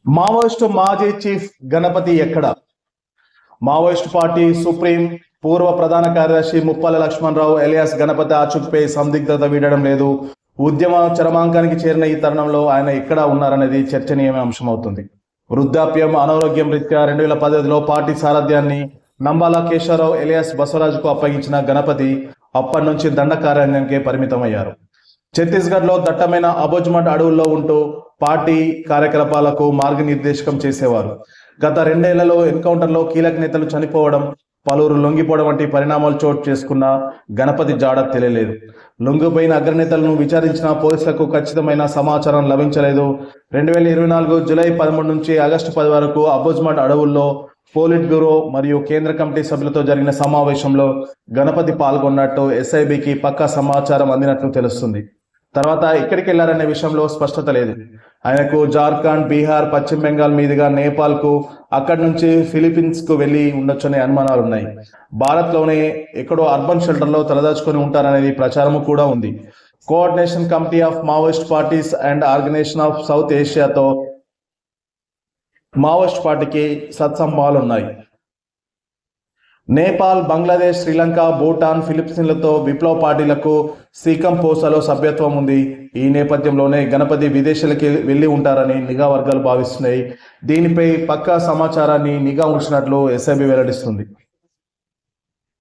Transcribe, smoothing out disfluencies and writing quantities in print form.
Maoist మాజీ chief Ganapati ఎక్కడ? Maoist party supreme పూర్వ ప్రధాన కార్యదర్శి ముప్పాల లక్ష్మణరావు ఎలియాస్ గణపతి ఆచూకీపై సందిగ్ధత వీడడం లేదు. ఉద్యమ చరమాంకానికి చేరిన ఈ తరుణంలో ఆయన ఎక్కడ ఉన్నారనేది చర్చనీయమైన అంశమవుతుంది. వృద్ధాప్యం, అనారోగ్యం రీత్యా 2015లో పార్టీ సారథ్యాన్ని నంబాల కేశవరావు ఎలియాస్ బసవరాజుకు అప్పగించిన గణపతి అప్పటి నుంచి దండకారణ్యానికే పరిమితమయ్యారు. ఛత్తీస్గఢ్లో దట్టమైన అబోజ్మడ్ అడవుల్లో ఉంటూ పార్టీ కార్యకలాపాలకు మార్గనిర్దేశకం చేసేవారు. గత 2 ఏళ్లలో ఎన్కౌంటర్లో కీలక నేతలు చనిపోవడం, పలువురు లొంగిపోవడం వంటి పరిణామాలు చోటు చేసుకున్న గణపతి జాడ తెలియలేదు. లొంగిపోయిన అగ్రనేతలను విచారించిన పోలీసులకు ఖచ్చితమైన సమాచారం లభించలేదు. 2024 జూలై 13 నుంచి ఆగస్టు 10 వరకు అబోజ్మడ్ అడవుల్లో పోలిట్ బ్యూరో మరియు కేంద్ర కమిటీ సభ్యులతో జరిగిన సమావేశంలో గణపతి పాల్గొన్నట్టు ఎస్ఐబికి పక్కా సమాచారం అందినట్లు తెలుస్తుంది. తర్వాత ఎక్కడికి వెళ్లారనే విషయంలో స్పష్టత లేదు. ఆయనకు జార్ఖండ్, బీహార్, పశ్చిమ బెంగాల్ మీదుగా నేపాల్కు, అక్కడి నుంచి ఫిలిప్పీన్స్కు వెళ్లి ఉండొచ్చనే అనుమానాలు ఉన్నాయి. భారత్లోనే ఎక్కడో అర్బన్ షెల్టర్లో తలదాచుకొని ఉంటారనేది ప్రచారము కూడా ఉంది. Coordination committee of Maoist parties and organisation of South ఏషియాతో మావోయిస్ట్ పార్టీకి సత్సంబంధాలున్నాయి. నేపాల్, బంగ్లాదేశ్, శ్రీలంక, భూటాన్, ఫిలిప్పీన్లతో విప్లవ పార్టీలకు సీకంపోసాలో సభ్యత్వం ఉంది. ఈ నేపథ్యంలోనే గణపతి విదేశాలకి వెళ్లి ఉంటారని నిఘా వర్గాలు భావిస్తున్నాయి. దీనిపై పక్కా సమాచారాన్ని నిఘా ఉంచినట్లు ఎస్ఐబి వెల్లడిస్తుంది.